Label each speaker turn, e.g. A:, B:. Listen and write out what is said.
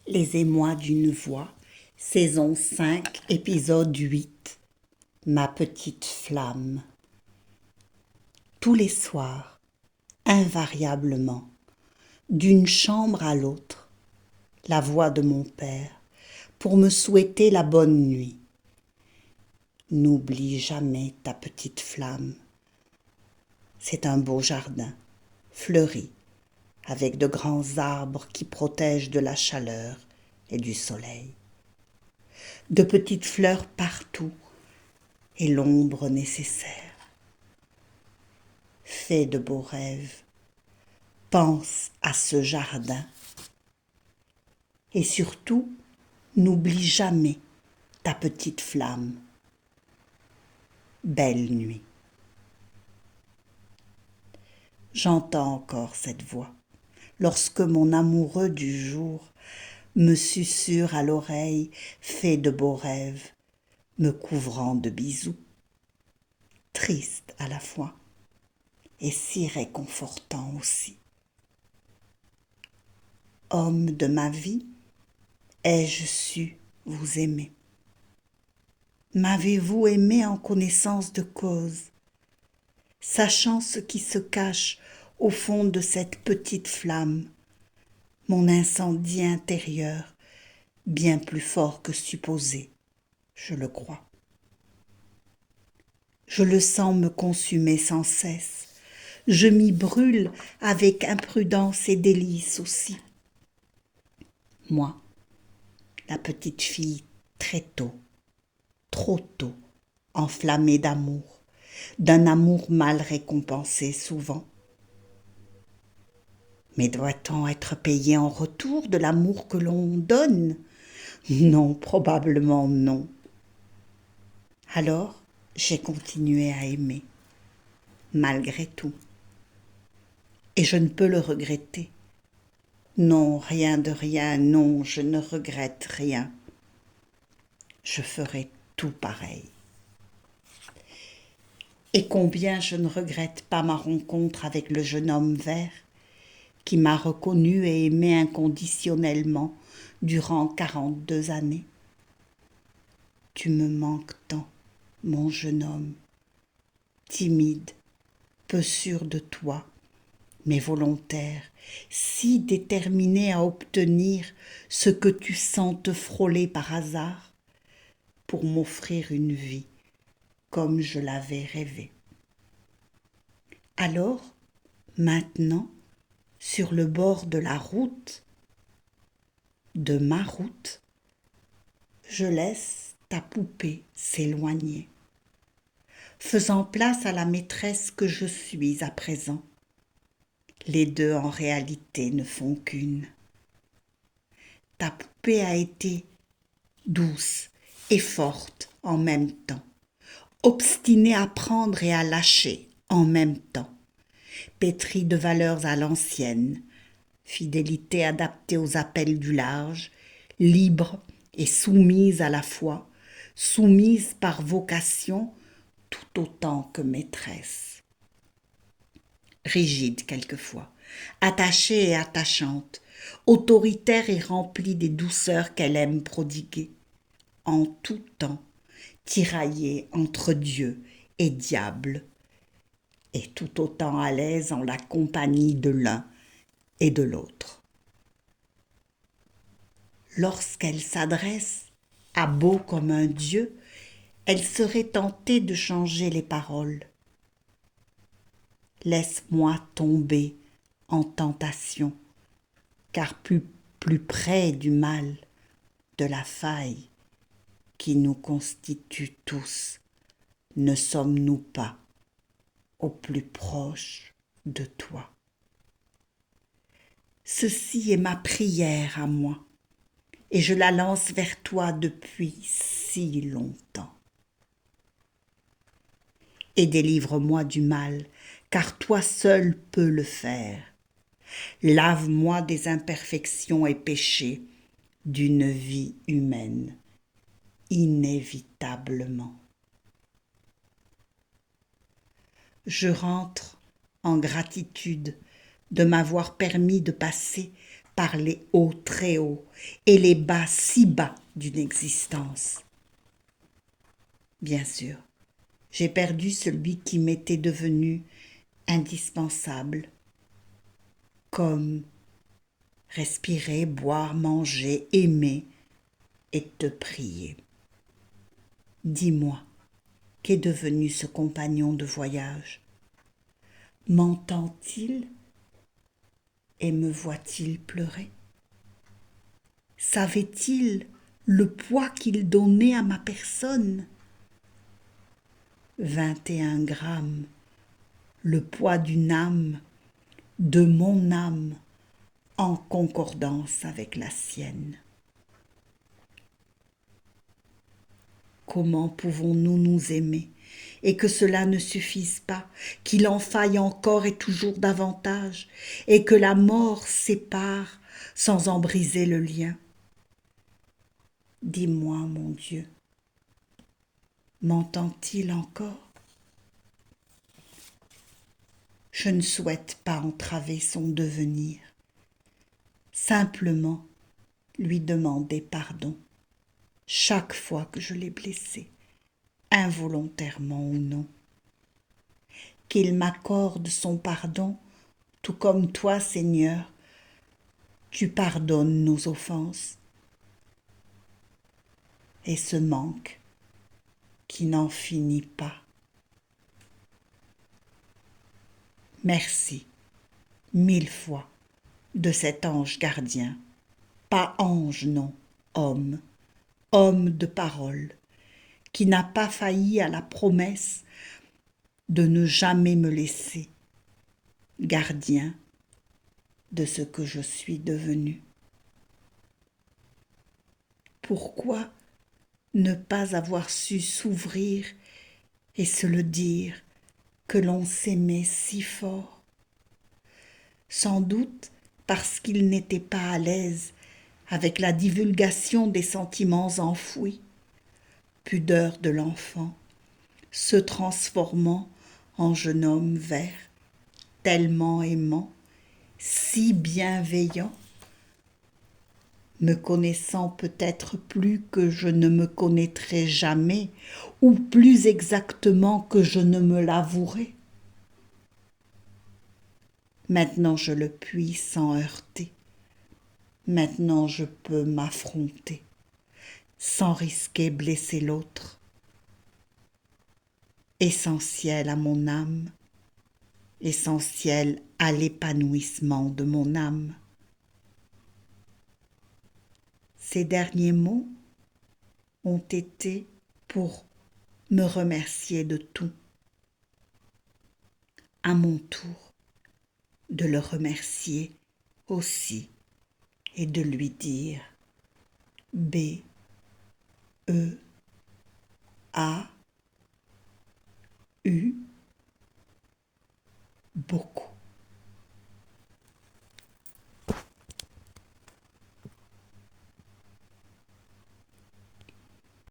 A: Les émois d'une voix, saison 5, épisode 8. Ma petite flamme. Tous les soirs, invariablement, d'une chambre à l'autre, la voix de mon père, pour me souhaiter la bonne nuit. N'oublie jamais ta petite flamme. C'est un beau jardin, fleuri, avec de grands arbres qui protègent de la chaleur et du soleil. De petites fleurs partout et l'ombre nécessaire. Fais de beaux rêves, pense à ce jardin et surtout, n'oublie jamais ta petite flamme. Belle nuit. J'entends encore cette voix lorsque mon amoureux du jour me susurre à l'oreille, fait de beaux rêves, me couvrant de bisous. Triste à la fois et si réconfortant aussi. Homme de ma vie, ai-je su vous aimer? M'avez-vous aimé en connaissance de cause, sachant ce qui se cache au fond de cette petite flamme, mon incendie intérieur, bien plus fort que supposé, je le crois. Je le sens me consumer sans cesse, je m'y brûle avec imprudence et délice aussi. Moi, la petite fille très tôt, trop tôt, enflammée d'amour, d'un amour mal récompensé souvent. Mais doit-on être payé en retour de l'amour que l'on donne? Non, probablement non. Alors, j'ai continué à aimer, malgré tout. Et je ne peux le regretter. Non, rien de rien, non, je ne regrette rien. Je ferai tout pareil. Et combien je ne regrette pas ma rencontre avec le jeune homme vert qui m'a reconnu et aimé inconditionnellement durant 42 années. Tu me manques tant, mon jeune homme, timide, peu sûr de toi, mais volontaire, si déterminé à obtenir ce que tu sens te frôler par hasard, pour m'offrir une vie comme je l'avais rêvé. Alors, maintenant, sur le bord de la route, de ma route, je laisse ta poupée s'éloigner, faisant place à la maîtresse que je suis à présent. Les deux en réalité ne font qu'une. Ta poupée a été douce et forte en même temps, obstinée à prendre et à lâcher en même temps, pétrie de valeurs à l'ancienne, fidélité adaptée aux appels du large, libre et soumise à la fois, soumise par vocation tout autant que maîtresse. Rigide quelquefois, attachée et attachante, autoritaire et remplie des douceurs qu'elle aime prodiguer, en tout temps, tiraillée entre Dieu et diable, et tout autant à l'aise en la compagnie de l'un et de l'autre. Lorsqu'elle s'adresse à beau comme un Dieu, elle serait tentée de changer les paroles. Laisse-moi tomber en tentation, car plus près du mal, de la faille qui nous constitue tous, ne sommes-nous pas au plus proche de toi? Ceci est ma prière à moi, et je la lance vers toi depuis si longtemps. Et délivre-moi du mal, car toi seul peux le faire. Lave-moi des imperfections et péchés d'une vie humaine, inévitablement. Je rentre en gratitude de m'avoir permis de passer par les hauts très hauts et les bas si bas d'une existence. Bien sûr, j'ai perdu celui qui m'était devenu indispensable, comme respirer, boire, manger, aimer et te prier. Dis-moi, qu'est devenu ce compagnon de voyage? M'entend-il et me voit-il pleurer? Savait-il le poids qu'il donnait à ma personne? 21 grammes, le poids d'une âme, de mon âme, en concordance avec la sienne. Comment pouvons-nous nous aimer et que cela ne suffise pas, qu'il en faille encore et toujours davantage, et que la mort sépare sans en briser le lien? Dis-moi, mon Dieu, m'entend-il encore? Je ne souhaite pas entraver son devenir, simplement lui demander pardon chaque fois que je l'ai blessé, involontairement ou non. Qu'il m'accorde son pardon, tout comme toi, Seigneur, tu pardonnes nos offenses. Et ce manque qui n'en finit pas. Merci, 1000 fois, de cet ange gardien, pas ange, non, homme, homme de parole, qui n'a pas failli à la promesse de ne jamais me laisser, gardien de ce que je suis devenu. Pourquoi ne pas avoir su s'ouvrir et se le dire que l'on s'aimait si fort? Sans doute parce qu'il n'était pas à l'aise avec la divulgation des sentiments enfouis, pudeur de l'enfant, se transformant en jeune homme vert, tellement aimant, si bienveillant, me connaissant peut-être plus que je ne me connaîtrai jamais, ou plus exactement que je ne me l'avouerai. Maintenant je le puis sans heurter. Maintenant je peux m'affronter, sans risquer blesser l'autre. Essentiel à mon âme, essentiel à l'épanouissement de mon âme. Ces derniers mots ont été pour me remercier de tout. À mon tour, de le remercier aussi et de lui dire B, E, A, U, beaucoup.